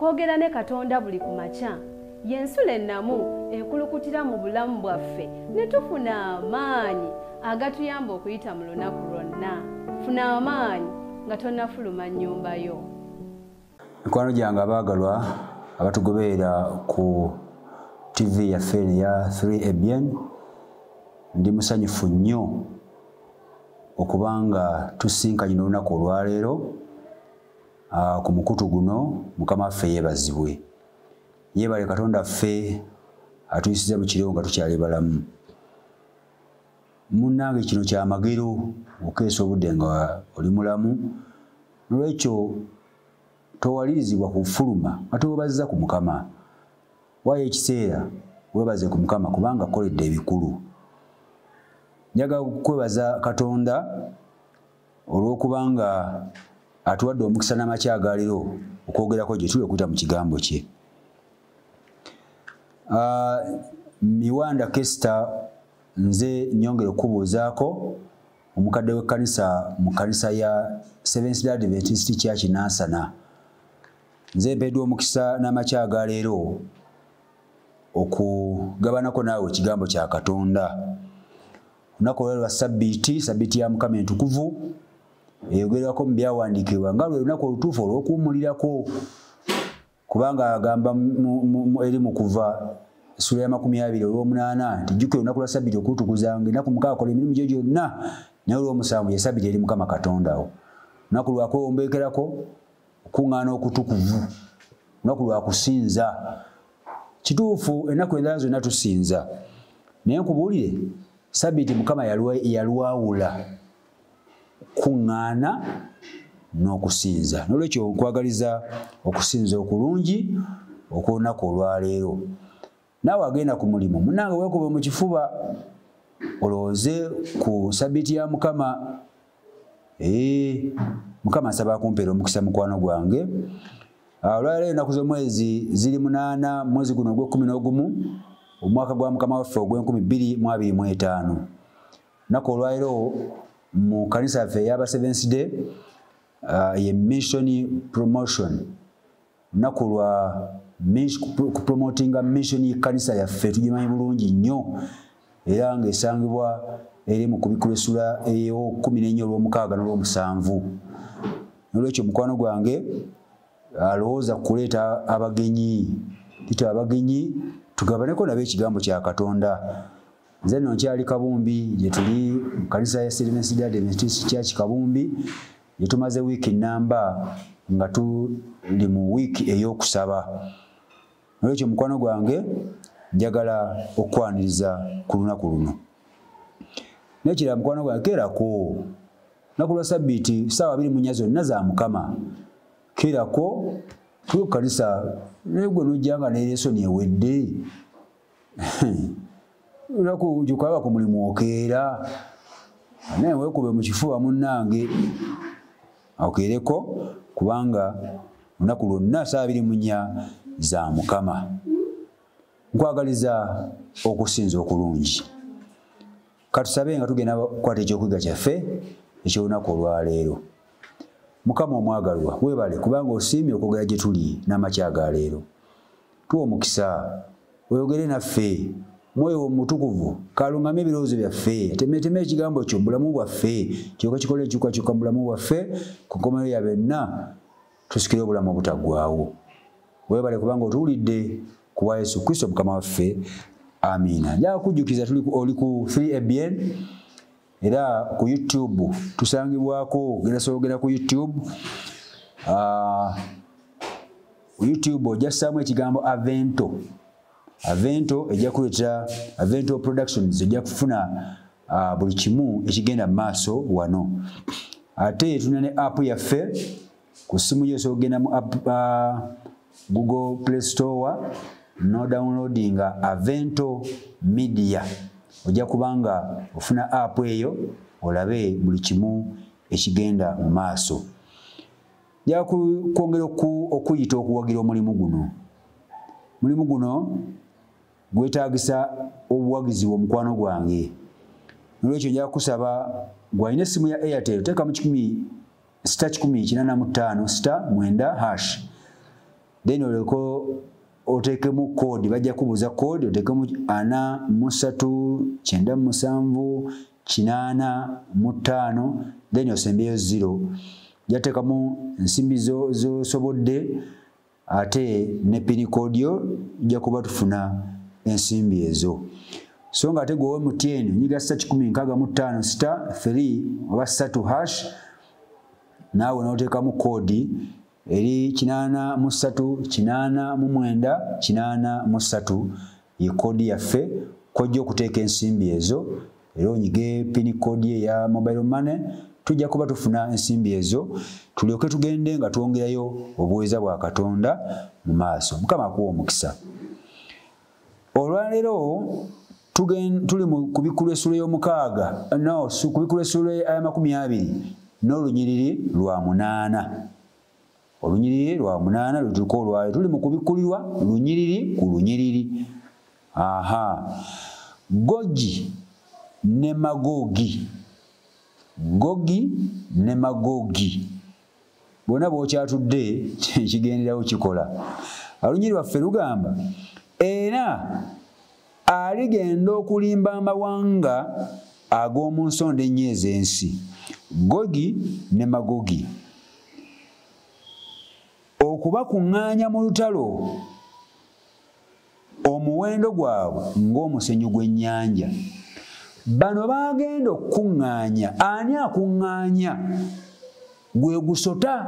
kwogera ne Katonda buli kumakya yensula ennamu ekulukutira mu bulamu bwaffe ne tufuna amaanyi agatuyamba okuyita mu lunaku lwonna. Funa amaanyi nga tonnafuluma nnyumba yo. Mikwano gyange abaagalwa abatugoberera ku TV yaffe ya 3ABN, ndi musanyufu nnyo okubanga tusinkanye n'olunaku olwaleero ku mukutu guno. Mukama waffe yeebazibwe. Yeebale Katonda ffe atuyisiza mu kiro nga tukyali balamu. Munnange kino kya magero okeesa obudde nga oli mulamu. Nolwekyo towalirizibwa kufuluma ate weebazza ku Mukama. Waayo ekiseera weebaze ku Mukama kubanga akoledde ebikulu. Njagala kwebaza Katonda olw'okubanga atuwadde omukisa n'amakya agaaliro okwogerako gye tuli okuyita mu kigambo kye. Miwanda Kester nze nyongera okubuuzaako omukadde w'ekkanisa mu kkanisa ya Seventh-day Adventist Church Nansana. Nze mpeddwa omukisa n'amakya agaleero okugabanako naawe ekigambo kya Katonda. Olunaku olwo lwa Sabbiiti ya Mukama entukuvu eyogerwako mu byawandiikibwa nga lwe lunaku olutuufu olw'okuwummulirako, kubanga agamba eri mu Kuva Essula ya 20:8 nti jjukira olunaku lwa Sabbiiti okutukuzanga, ennaku mukaaga kola emirimu gyo gyonna, naye olw'omusanvu ye Sabbiiti eri Mukama Katonda wo. Olunaku lwa kwewombeekerako, okuŋŋaana okutukuvu, olunaku lwa kusinza. Kituufu ennaku endala zonna tusinza, naye nkubuulire Sabbiiti Mukama yalwawula kuŋŋaana n'okusinza. Nolwekyo nkwagaliza okusinza okulungi okw'olunaku olwaleero. Naawe agenda ku mulimu, munnange weekube mu kifuba olowooze ku Sabbiiti ya Mukama. Mukama nsaba akumpeera omukisa mukwano gwange. Olwaleero ennaku z'omwezi ziri 8 mwezi guno ogw'E11 omwaka gwa Mukama waffe ogw'2025. Nnaku olwaleero mu kanisa yaffe ey'aba Seventh-day ye Mission Promotion. Nnaku lwa kupromotinga mission y'ekkanisa yaffe tugimanyi bulungi nnyo, era ng'esangibwa eri mu kubikula Essula ey'O14 olw'omukaaga n'olw'omusanvu. Nolwekyo mukwano gwange alowooza kuleeta abagenyi, tita abagenyi tugabaneko nabo ekigambo kya Katonda. Nze nno nkyali Kabumbi gye tuli mu kanisa ya Seventh-day Adventist Church Kabumbi, gye tumaze wiiki nnamba nga tuli mu wiiki ey'okusaba. Nolwekyo mukwano gwange njagala okwaniriza ku lunaku luno. Nekira mukwano gwange keerako lunaku lwa Sabbiiti ssaawa 24 zonna za Mukama. Keerako tuli ku kanisa naye gwe n'ojjanga n'eresoni ewedde. Lunaku gy'okwaba ku mulimu okeera, naye weekube mu kifuba munnange okeereko, kubanga lunaku lwonna ssaawa 24 za Mukama. Nkwagaliza okusinza okulungi. Katusabe nga tugenda kukwata ekyokuyiga kyaffe eky'olunaku olwaleero. Mukama omwagalwa weebale kubanga osiimye okwogera gye tuli n'amakya agaleero. Tuwa omukisa oyogere naffe, Mwoyo Omutukuvu kalungamye ebirowoozo byaffe, temeteme ekigambo kyo bulamu bwaffe, kyokka kikole ekyukakyuka mu bulamu bwaffe, ku nkomerero ya byonna tusikire obulamu obutaggwaawo. Weebale kubanga otuwulidde ku bwa Yesu Kristo Mukama waffe. Amiina. Njagala kujjukiza oli ku 3ABN era ku YouTube tusangibwako. Genda ku YouTube. YouTube ojja ssaamu ekigambo Avento. Avento ejja kuleeta Avento Productions, ejja kufuna buli kimu ekigenda mu maaso wano. Ate tulina ne app yaffe ku ssimu yo, ogenda mu Google Play Store no downloadinga Avento Media. Ojja kubanga ofuna app eyo olabe buli kimu ekigenda mu maaso. Njagala kwongera okuyita okuwagira omulimu guno. Mulimu guno gwetaagisa obuwagizi bw'omukwano gwange. Nolwekyo njagala kusaba gwalina essimu ya Airtel teeka mu 185 *9 # then oleko otekemu code bajja kubuza code otekemu 43975 then osembeyo 0 yatekamu nsimbi zo sobodde ate ne pin code yo jakuba tufuna ensimbi ezo so nga ate gwe mutyen nyiga 165 star 3 oba 3 hash nawe notekamu code eri 8388983 ye code yaffe kojja okuteeka ensimbi ezo era onyige pin code ya mobile money tujja kuba tufuna ensimbi ezo tulyoke tugende nga twongerayo obuweeza bwa Katonda mu maaso. Mukama akuwa omukisa. Olwaleero tuli mu kubikula essula y'omukaaga kubikula essula ya 20 n'olunyiriri lwa 8. Olunyiriri lwa 8 lutuuka olwaleero tuli mu kubikulirwa lunyiriri ku lunyiriri. Gogi ne Magogi. Gogi ne Magogi bonna bw'okyatudde kigenderawo kikola. Olunyiriri lwaffe lugamba era aligenda okulimba amawanga ag'omu nsonda ennya ez'ensi. Gogi ne Magogi okubakuŋŋaanya mu lutalo omuwendo gwabwe ng'omusenyu gw'ennyanja. Bano bagenda okuŋŋaanya. Ani akuŋŋaanya? Gwe gusota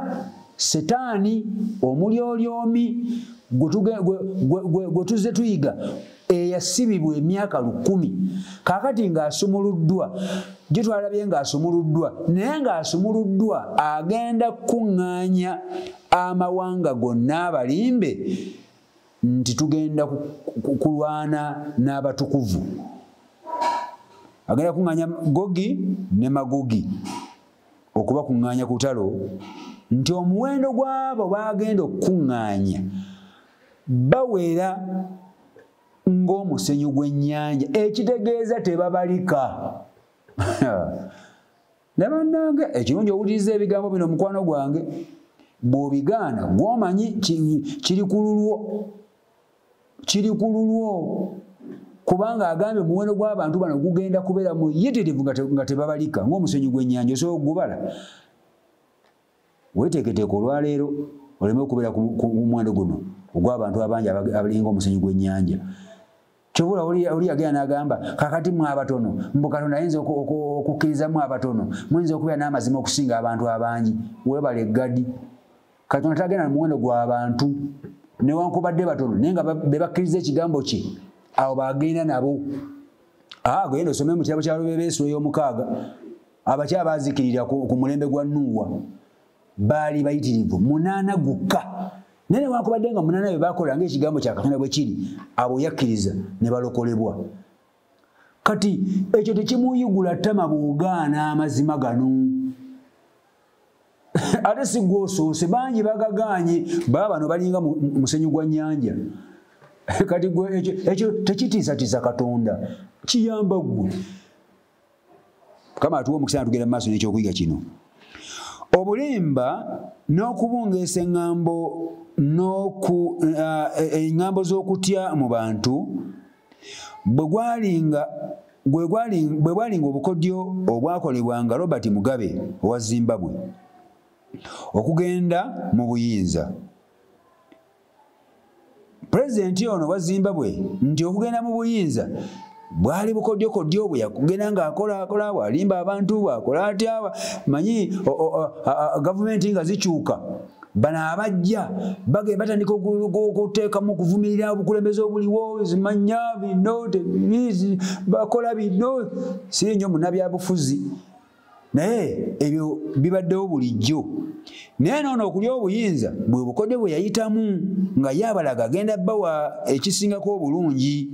Setaani omulyolyomi gwe tuzze tuyiga eyasibibwa emyaka 10 kaakati ng'asumuluddwa. Gye twalabye ng'asumuluddwa naye ng'asumuluddwa agenda kuŋŋaanya amawanga gonna abalimbe nti tugenda kulwana n'abatukuvu. Agenda kuŋŋaanya Gogi ne Magogi okubakuŋŋaanya ku talo nti omuwendo gw'abo bagenda okuŋŋaanya bawera ng'omusenyu gw'ennyanja ekitegeeza tebabalika. Ne bannange ekirungi owuliriza ebigambo bino mukwano gwange bw'obigaana gw'omanyi kiri ku lulwo kubanga agambye omuwendo gw'abantu bano gugenda kubeera muyitirivu nga tebabalika ng'omusenyu gw'ennyanja. Osobola okugubala? Weeteeketeeka olwaleero oleme okubeera ku muwendo guno ogw'abantu abangi abalinga omusenyu gw'ennyanja. Kyobula oli agenda n'agamba kakati mwe abatono mbu Katonda ayinza okukkirizamu abatono muyinza okubeera n'amazima okusinga abantu abangi. Weebale eggadi. Katonda tagenda mu muwendo gw'abantu newankubadde batono naye nga be bakkiriza ekigambo kye abo bagenda nabo. Genda osome mu kitabo kya Lubeerera essula y'omukaaga abakyala baazikirira ku mulembe gwa Nuuwa baali bayitirivu 8 gukka naye newankubadde nga 8 bye bakola ng'ekigambo kya Katonda bwe kiri abo yakkiriza ne balokolebwa. Kati ekyo tekimuyigula ttama bw'ogaana amazima gano. Ate si gwosoose bangi bagagaanye baba bano balinga musenyu gwa nnyanja. Kati ekyo tekitiisatiisa Katonda kiyamba ggwe. Kama atuwa omukisa tugenda mu maaso n'ekyokuyiga kino. Obulimba n'okubungeesa eŋŋambo z'okutya mu bantu bwe bwalinga obukodyo obwakolebwanga Robert Mugabe owa Zimbabwe okugenda mu buyinza. Pulezidenti ono wa Zimbabwe nti okugenda mu buyinza bwali bukodyokodyo bwe yakugenda ng'akola bwalimba abantu bwakola atya manyi gavumenti nga zikyuka bano abajja batandika okuteekamu okuvumirira obukulembeze obuliwo zimanya bino tebizi bakola bino siri nnyo munnabyabufuzi naye ebyo bibaddewo bulijjo. Naye noono okulya obuyinza bwe bukodyo bwe yayitamu nga yaabalaga agenda bawa ekisingako obulungi.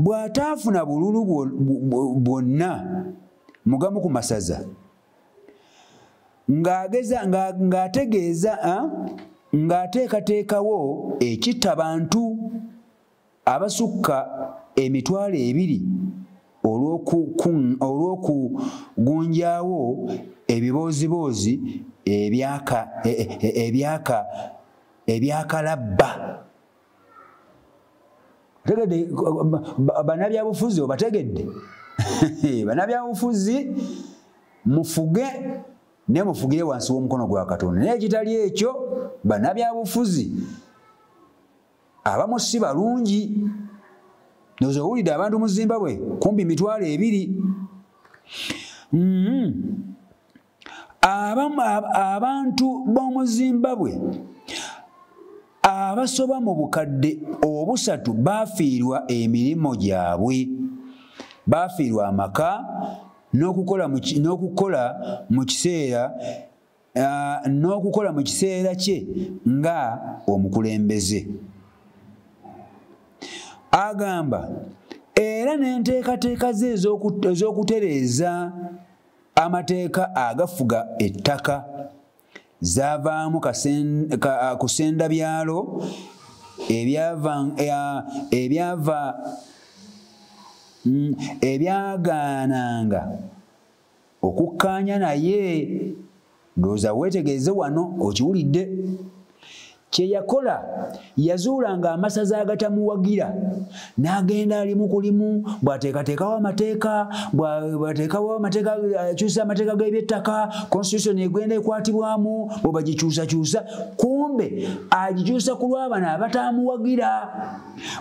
Bw'ataafuna bululu bwonna mugamu ku masaza ng'ategeeza ng'ateekateekawo ekitta bantu abasukka 200 olw'okugunjaawo ebibooziboozi ebyakalabba. Tegedde bannabyabufuzi obategedde? Bannabyabufuzi mufuge ne mufugire wansi w'omukono gwa Katonda. Naye ekitali ekyo bannabyabufuzi abamu si balungi. Ndowooza owulidde abantu mu Zimbabwe kumpi 2,000. Abantu b'omu Zimbabwe abasoba mu bukadde 3 baafiirwa emirimu gyabwe, baafiirwa amaka n'okukola mu kiseera kye nga omukulembeze. Agamba era n'enteekateeka ze ez'okutereeza amateeka agafuga ettaka zaavaamu kusendabyalo ebyagaananga okukkaanya naye. Ndowooza weetegereze wano okiwulidde. Kye yakola yazuulanga amasaza agatamuwagira n'agenda alimu ku limu, bw'ateekateekawo amateeka, akyusa amateeka g'ebyettaka, constitution egenda ekwatibwamu, bwe bagikyusakyusa, kumbe agikyusa ku lw'abano abatamuwagira.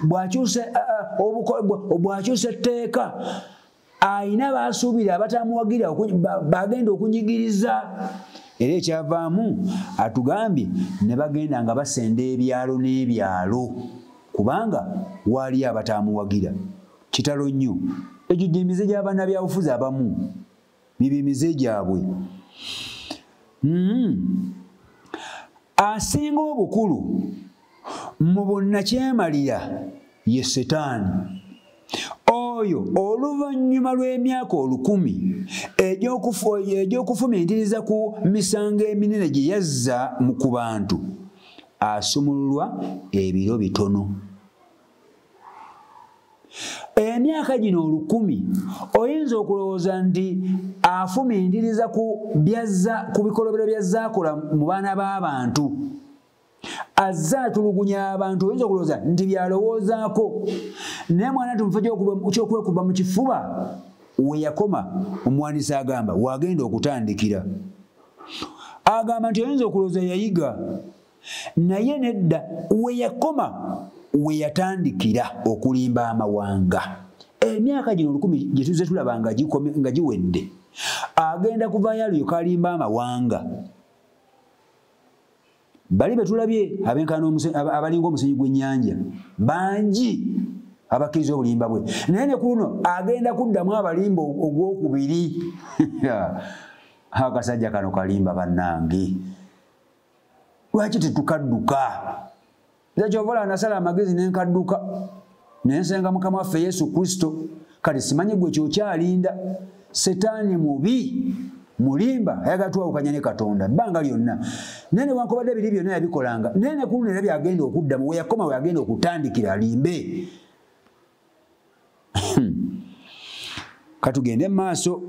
Bw'akyusa etteeka ayina baasuubira abatamuwagira bagenda okunyigiriza. Era ekyavaamu atugambye ne bagenda nga basenda ebyalo n'ebyalo kubanga waali abatamuwagira. Kitalo nnyo. Egyo gy'emize gy'abannabyabufuzi abamu, mibimize gyabwe. Asinga obukulu mu bonnakyemalira ye Setaani. Oyo oluvannyuma lw'emyaka 1000 egy'okufumiitiriza ku misango eminene gye yazza ku bantu, asumululwa ebiro bitono. Emyaka gino 1000 oyinza okulowooza nti afumiitiriza ku bikolobero byazaakola mu baana b'abantu, azza atulugunya abantu, oyinza okulowooza nti byalowoozaako. Naye mwana nti mufo ky'okwekuba mu kifuba we yakoma, omuwandiisi agamba wagenda okutandikira. Agamba nti oyinza okulowooza yayiga, naye nedda we yakoma we yatandikira okulimba amawanga. Emyaka gino 1000 gye tuzze tulaba nga giwedde, agenda kuvaayo alyoka alimba amawanga. Bali betulabye abalinga omusenyu gw'ennyanja bangi abakkiriza obulimba bwe, naye ne ku luno agenda kuddamu abalimba ogwokubiri. Akasajja kano kalimba bannange, lwaki tetukadduka? Nze kyovola nasala amagezi nenkadduka nensenga Mukama waffe Yesu Kristo. Kati simanyi gwe kyokyalinda. Setaani mubi, mulimba, ayagala tuwawukanya ne Katonda bbanga lyonna. Naye newankubadde biri byonna yabikolanga, naye ne ku luno era byagenda okuddamu, we yakoma we agenda okutandikira alimbe. Katugende maaso.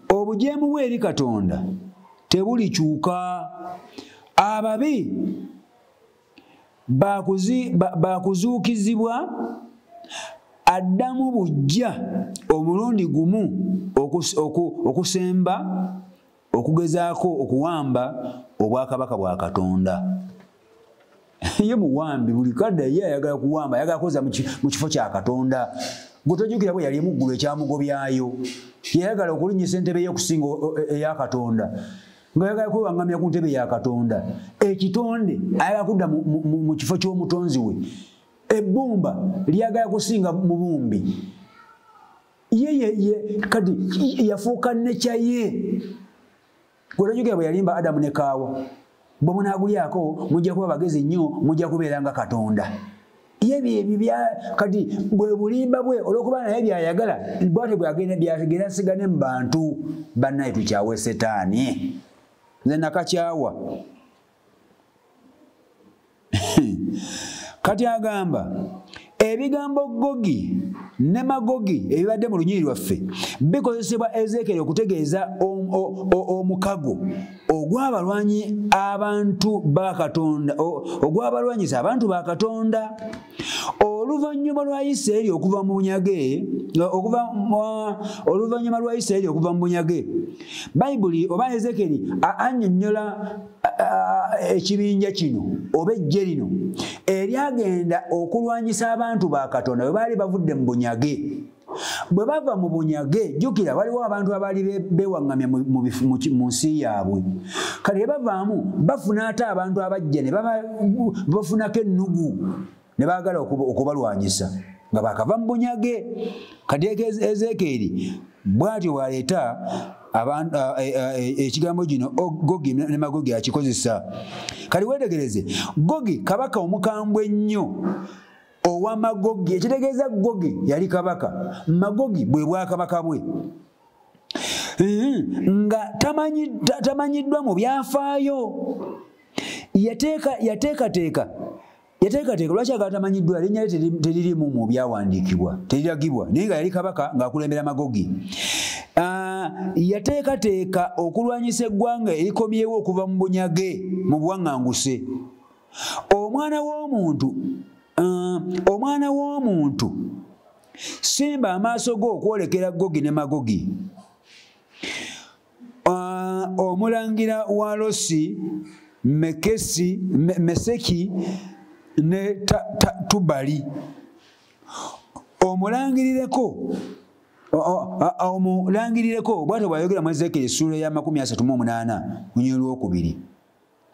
Obujeemu bw'eri Katonda tebulikyuka. Ababi bakuzuukizibwa addamu bujja omulundi gumu okusemba okugezaako okuwamba obwakabaka bwa Katonda. Ye muwambi buli kadde ye ayagala kuwamba, ayagala kuza mu kifo kya Katonda. Gutojjukira bwe yali emuggulu ekyamugobyayo, yayagala okulinnyisa entebe y'okusinga eya Katonda, ng'ayagala kwewaŋŋamya ku ntebe ya Katonda. Ekitonde ayagala kudda mu kifo ky'omutonzi we. Ebbumba lyagala kusinga mubumbi. Ye kati yafuuka nekya ye. Gutojjukira bwe yalimba Adamu ne Kaawa, bwe munaagulyako mujja kuba bagezi nnyo, mujja kubeera nga Katonda. Ye kati bwe bulimba bwe olw'okuba naye byayagala bwate byagenda sigane mu bantu. Bannaye tukyawe Setaani, nze nakakyawa. Kati agamba ebigambo Gogi ne Magogi ebibadde mu lunyiri lwaffe bikozesebwa Ezekiel okutegeeza omukago ogw'abalwanyi abantu ba Katonda ogw'abalwanyisa abantu ba Katonda oluvannyuma lwa Isirayiri okuva mu bunyage oluvannyuma lwa Isirayiri okuva mu bunyage Bayibuli oba Ezekiel annyonnyola ekibinja kino oba eggye lino eryagenda okulwanyisa abantu ba Katonda bwe baali bavudde mu bunyage bwe bava mu bunyage jjukira waliwo abantu abaali bewaŋŋamya mu nsi yaabwe kale bavaamu bafuna ate abantu abajja ne bafunako ennugu ne baagala okubalwanyisa nga bakava mu bunyage kati Ezekieri bw'atyo bw'aleeta ekigambo gino Gogi ne Magogi akikozesa kali weetegereze Gogi kabaka omukambwe ennyo owa Magogi ekitegeeza Gogi yali kabaka Magogi bwe bwakabaka bwe nga tamanyiddwa mu byafaayo yateekateeka lwaki agatamanyiddwa linnya lye teririmu mu byawandiikibwa teriragibwa naye nga yali kabaka ng'akulembera Magogi yateekateeka okulwanyisa eggwanga erikomyewo okuva mu bunyage mu buwaŋŋanguse omwana w'omuntu simba amaaso go okwolekera Gogi ne Magogi omulangira wa Losi Meseki ne Tubali omulangirireko bw'atyo bw'ayogera mu Ezekiel essuula ya 38 mu nnyiriri lwokubiri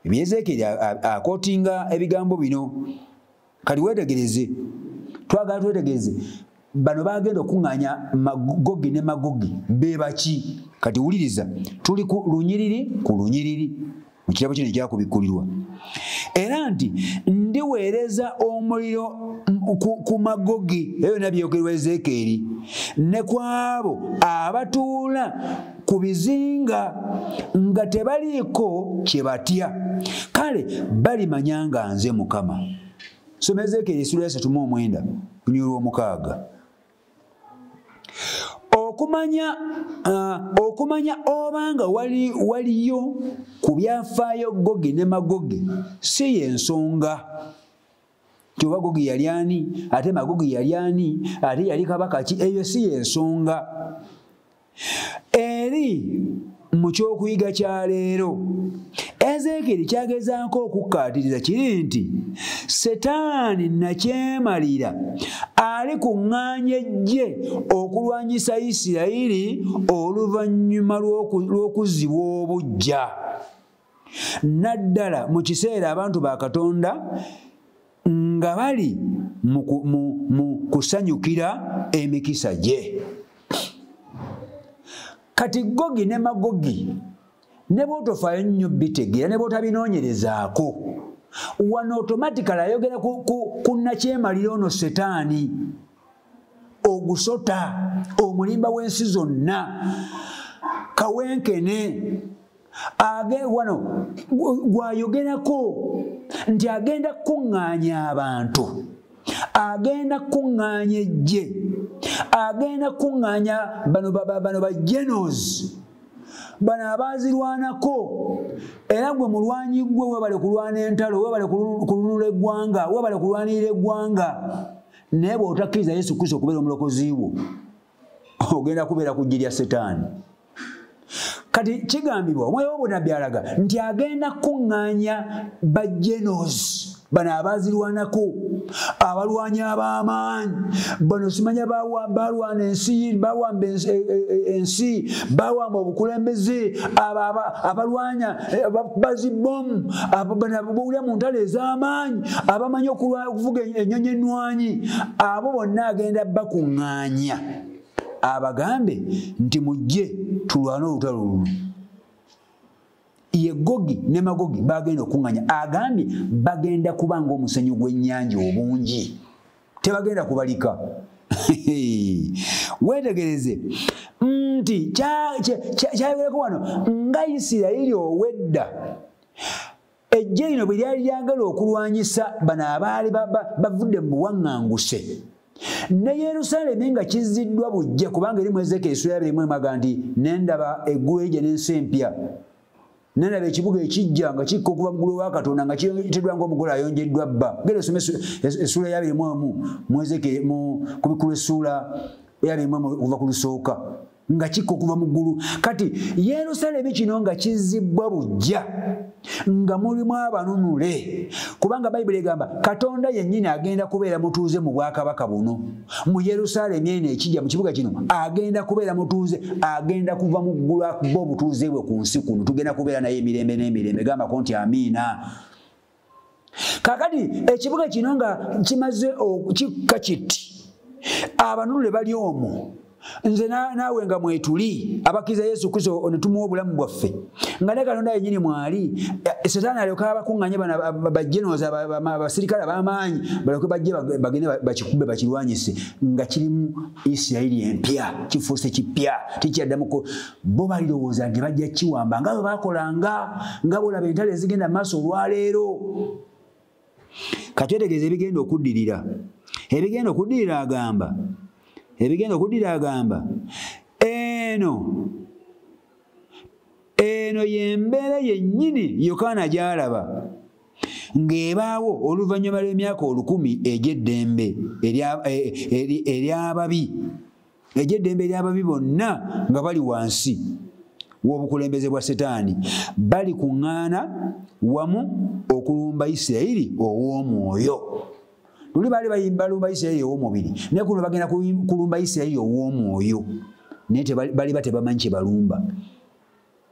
Ezekiel akootinga ebigambo bino kali weetegereze twagala twetegereze bano bagenda okuŋŋaanya Gogi ne Magogi be baki kati wuliriza tuli ku lunyiriri mu kirabo kino ekyakubikkulirwa era nti ndiweereza omuliro ku Magogi ebyo nabyogerwa Ezekieri ne ku abo abatuula ku bizinga nga tebaliiko kye batya kale balimanya nga nze Mukama. Soma Ezekieri essuula ya 39 lunyiriri lw'omukaaga. Okumanya obanga waliyo ku byafaayo Gogi ne Magogi si y'ensonga nti oba Gogi yali ani ate Magogi yali ani ate yali kabaka ki eyo si y'ensonga eri mu kyokuyiga kya leero Ezekieri kyagezaako okukkaatiriza kiri nti Setaani nakyemalira ali kuŋŋaanya eggye okulwanyisa Isirayiri oluvannyuma lw'okuzzibwa obuggya naddala mu kiseera abantu ba Katonda nga bali mu kusanyukira emikisa gye. Kati Gogi ne Magogi ne bw'otofaayo nnyo bitegeera ne bw'otabinoonyerezaako wano automatically ayogera ku nakyemalira ono Setaani ogusota omulimba w'ensi zonna kawenkene wano gwayogerako nti agenda kuŋŋaanya abantu agenda kuŋŋaanya eggye agenda kuŋŋaanya bano ba Genos bano abaazirwanako era gwe mulwanyi gwe webale kulwana entalo webale kulunula eggwanga webale kulwanirira eggwanga naye bw'otakkiriza Yesu Kristo okubeera omulokozi wo ogenda kubeera ku ggye lya Setaani. Kati kigambibwa omwoyo w'obunabbi alaga nti agenda kuŋŋaanya ba Genos bano abaazirwanako abalwanyi ab'amaanyi bano simanya balwana ensi bawamba ensi bawamba obukulembeze abalwanya bazibomu bawulira mu ntalo ez'amaanyi abamanyi okuvuga ennyonyi ennwanyi abo bonna agenda bakuŋŋaanya abagambe nti mujje tulwane olutalo luno. Ye Gogi ne Magogi bagenda okuŋŋaanya agambye bagenda kuba ng'omusenyu gw'ennyanja obungi tebagenda kubalika. Weetegereze nti kyayogerako wano nga Isirayiri ow'edda eggye lino bwe lyali lyagala okulwanyisa bano abaali bavudde mu buwaŋŋanguse ne Yerusalemu nga kiziddwa bujja kubanga eri mu Ezekiel essula 2 nti nendaba eggulu erija n'ensi empya nendaba ekibuga ekijja nga kikka okuva mu ggulu wa Katonda nga kiyitibwa ng'omugole ayonjeddwa bba genda osome essula ya 2 mu Ezekiel ku bikulu essula ya 2 okuva ku lusooka nga kikka okuva mu ggulu kati Yerusalemu kino nga kizzibwa bujja nga mulimu abanunule kubanga Bayibuli egamba Katonda yennyini agenda kubeera mutuuze mu bwakabaka buno mu Yerusalemu eno ekijja mu kibuga kino agenda kubeera mutuuze agenda kuva mu ggulu akuba obutuuze bwe ku nsi kuno tugenda kubeera naye emirembe n'emirembe gambako nti amiina. Kakati ekibuga kino nga kimaze kikka kiti abanunule bali omwo nze naawe nga mwetuli abakkiriza Yesu Kristo ne tumuwa obulamu bwaffe nga ne Katonda yennyini mwali Setaani alyoka abakuŋŋanye bano bajjenooza abasirikale ab'amaanyi balyoke bajje bagende bakikube bakirwanyise nga kirimu Isirayiri empya kifuuse kipya tikyaddamuko bo balirowooza nti bajja kiwamba nga bwe baakolanga nga bolaba entalo ezigenda mu maaso olwaleero. Katwetegeeza ebigenda okuddirira agamba eno yembeera yennyini Yokaana gy'alaba ng'ebaawo oluvannyuma lw'emyaka 1000 egy'eddembe ery'ababi bonna nga bali wansi w'obukulembeze bwa Setaani bali kuŋŋaana wamu okulumba Isirayiri ow'omwoyo. Luli bali balumba Isirayiri ow'omubiri naye kuno bagenda kulumba Isirayiri ow'omwoyo naye bali tebamanyi kye balumba.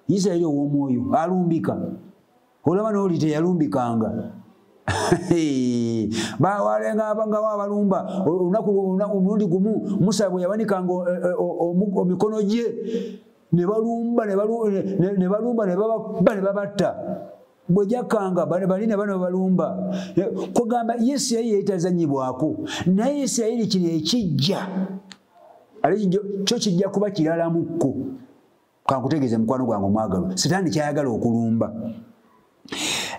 Isirayiri ow'omwoyo alumbika olaba n'oli teyalumbikanga bawalenga abangawo abalumba omulundi gumu Musa bwe yawanikanga omikono gye ne balumba ne babatta bwe jakanga balina bano balumba kugamba Isirayiri yetazanyibwako naye Isirayiri kino ekijja kyo kijja kuba kiralamuko. Kankutegeeze mukwano gwange omwagalwa Setaani kyayagala okulumba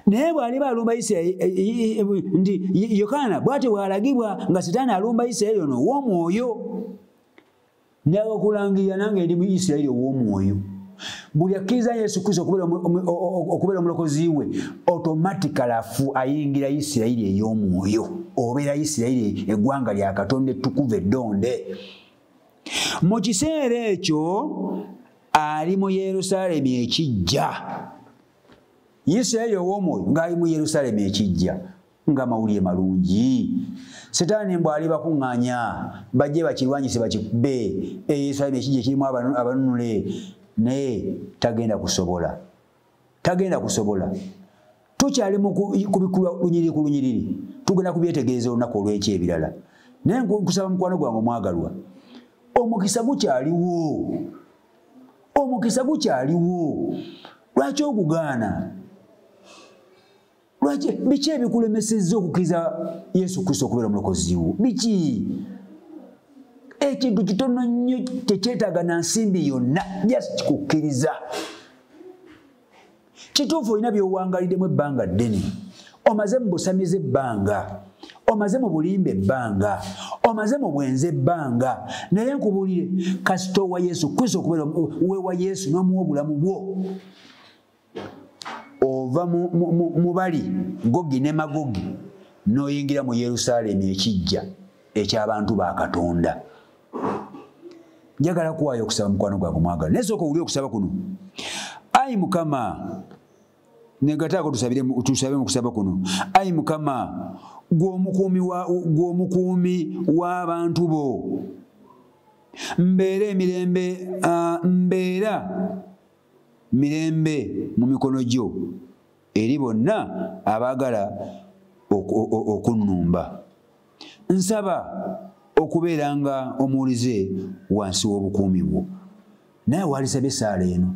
naye bw'ali balumba Isirayiri nti Yokaana bw'ati bw'alagibwa nga Setaani alumba Isirayiri ono ow'omwoyo naye okulangirira nange ndi mu Isirayiri ow'omwoyo. Buli akkiriza Yesu Kristo okubeera omulokozi we automatically ayingira Isirayiri ey'omwoyo obeera Isirayiri eggwanga lya Katonda ettukuvu eddonde. Mu kiseera ekyo ali mu Yerusalemu ekijja Isirayiri ow'omwoyo ng'ali mu Yerusalemu ekijja nga mawulire malungi. Setaani mbw ali bakuŋŋaanya bajje bakirwanyise bakikube Yerusalemu ekijja kirimu abanunule naye tagenda kusobola. Tukyali mu kubikula lunyiriri ku lunyiriri tugenda kubyetegereza olunaku olw'ekyo ebirala naye nkusaba mukwano gwange omwagalwa omukisa gukyaliwo lwaki ogugaana? Biki ebikulemesezza okukkiriza Yesu Kristo okubeera omulokozi wo? Biki? Ekintu kitono nnyo tekyetaaga na nsimbi yonna just kukkiriza. Kituufu olina by'owangaliddemu ebbanga ddene omaze mu busamize ebbanga omaze mu bulimba ebbanga omaze mu bwenze ebbanga naye nkubuulire kasita owa Yesu Kristo okubeera weewa Yesu n'omuwa obulamu bwo ova mu bali Gogi ne Magogi n'oyingira mu Yerusaalemu ekijja eky'abantu ba Katonda. Njagala kuwaayo okusaba mukwano gwange omwagalwa naye sooka owulire okusaba kuno. Ayi Mukama negataako tusabe mu kusaba kuno. Ayi Mukama gw'omukuumi w'abantu bo mbeera mirembe mu mikono gyo eri bonna abaagala okunnumba. Nsaba okubeeranga omuwulize wansi w'obukuumi bwo. Naye walisabye esaala eno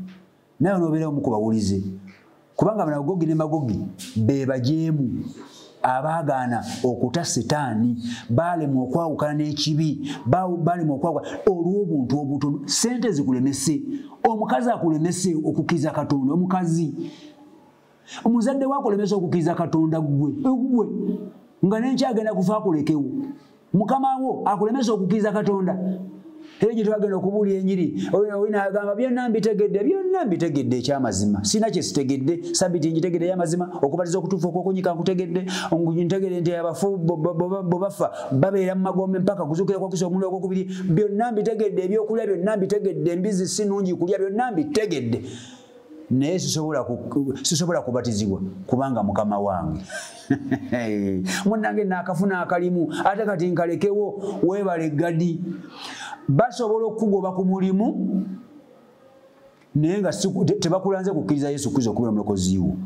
naye n'obeera omu ku bawulize kubanga bano Gogi ne Magogi be bajeemu abaagaana okuta Setaani baalemwa okwawukana n'ekibi baalemwa okwawukana olw'obuntu obutono. Sente zikulemese omukazi akulemese okukkiriza Katonda omukazi omuzadde we akulemese okukkiriza Katonda gwe nga n'enkyagenda kufa akulekewo mukama wo akulemesa okukkiriza Katonda. Era gye twagenda okubuulira enjiri oyina agamba byonna mbitegedde ekyamazima sina kye sitegedde sabiti ngitegedde y'amazima okubatiza okutuufu okwokunyika nkutegedde ntegedde nti abafu bo bafa babeera mu magombe mpaka kuzuukira kwa Kristo omulundi ogwokubiri byonna mbitegedde ebyokulya byonna mbitegedde embizzi si nnungi kulya byonna mbitegedde naye sisobola kubatizibwa kubanga mukama wange munnange naakafuna akalimu ate kati nkalekewo weebale gadi basobola okugoba ku mulimu naye nga tebakulanze kukkiriza Yesu Kristo okubeera omulokozi wo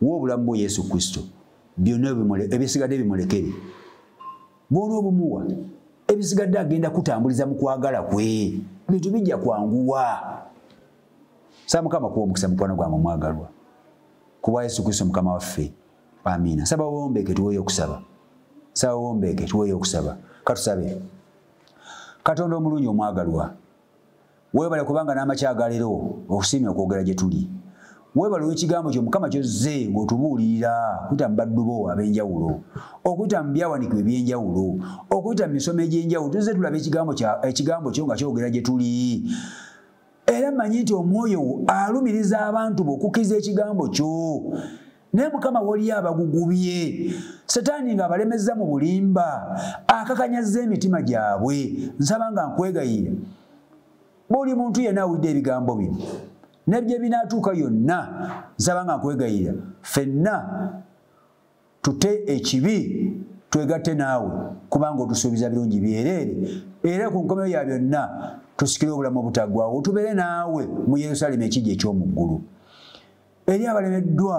w'obulamu bwo Yesu Kristo byonna ebisigadde bimulekere bw'ona obumuwa ebisigadde agenda kutambuliza mu kwagala kwe bintu bijja kwanguwa. Saba Mukama kuwa omukisa mukwano gwange omwagalwa kuba Yesu Kristo mukama waffe. Amiina. Saba wombeke tuweeyo okusaba. Saba wombeke tuweeyo okusaba. Katusabe. Katonda omulungi omwagalwa, weebale kubanga n'amakyagaleero okusiimya okwogera gye tuli. Weebale ekigambo kyo Mukama kyozze ng'otubuulira okuyita mu baddu bo ab'enjawulo, okuyita mu byawanikibwa eby'enjawulo, okuyita mu misomo egy'enjawulo. Tuzze tulaba ekigambo kyo nga kyogera gye tuli. Era mmanyi nti omwoyo alumiriza abantu be okukkiriza ekigambo kyo. Naye Mukama wali abagugubye, Setaani ng'abalemezza mu bulimba, akakanyazza emitima gyabwe. Nsaba nga nkwegayira buli muntu yenna awulidde ebigambo bino nebye binaatuuka yonna, nsaba nga nkwegayira ffenna tute ekibi twegatte naawe kubanga otusuubiza birungi byereere, era ku nkomerero ya byonna tusikire obulamu obutaggwaawo, tubeere naawe mu Yerusaalemu ekijja eky'omu ggulu. Eri abalemeddwa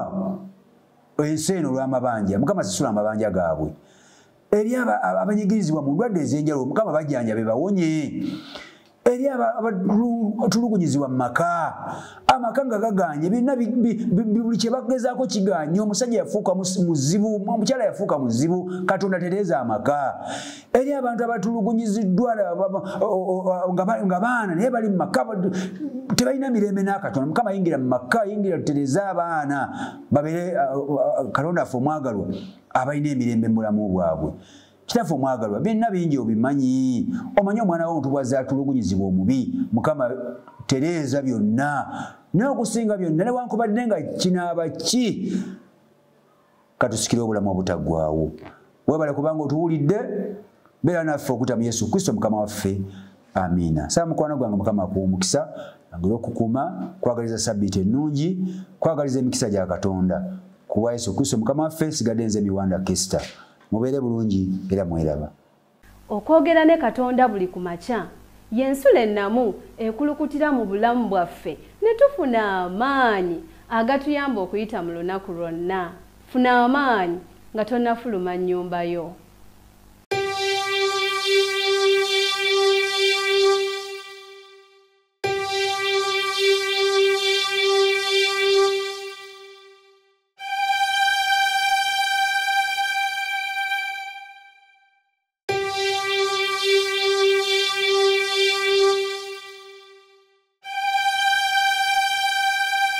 ensi eno olw'amabanja, Mukama sisula amabanja gaabwe. Eri abanyigirizibwa mu ndwadde ez'enjawulo, Mukama bajjanjabe bawonye. Eri abatulugunyizibwa mu maka, amaka nga gaganye, buli kye bagezaako kiganye. Omusajja yafuuka muzibu, omukyala yafuuka muzibu, Katonda tereeza amaka. Eri abantu abatulugunyiziddwa nga baana naye bali mu maka tebalina mirembe n'Akatonda, Mukama yingira mu maka, yingira tutereeza abaana babeere Katonda affe omwagalwa abalina emirembe mu bulamu bwabwe. Kitaffe omwagalwa byonna bingi obimanyi, omanyi omwana wo ntubwaza atulugunyizibwa omubi, Mukama tereeza byonna n'okusinga byonna newankubadde nga kinaaba ki katusikire obulamu obutaggwaawo. Weebale kubanga otuwulidde, beera naffe okuta mu Yesu Kristo mukama waffe. Amiina. Saba mukwano gwange Mukama akuwa omukisa angeri okukuuma, kwagaliza sabbiiti ennungi, kwagaliza emikisa gya Katonda kuwa Yesu Kristo mukama waffe. Sigadde nze Miwanda Kester. Mubeere bulungi era mweraba. Okwogera ne Katonda buli ku makya y'ensula ennamu ekulukutira mu bulamu bwaffe ne tufuna amaanyi agatuyamba okuyita mu lunaku lwonna. Funa amaanyi nga tonnafuluma nnyumba yo.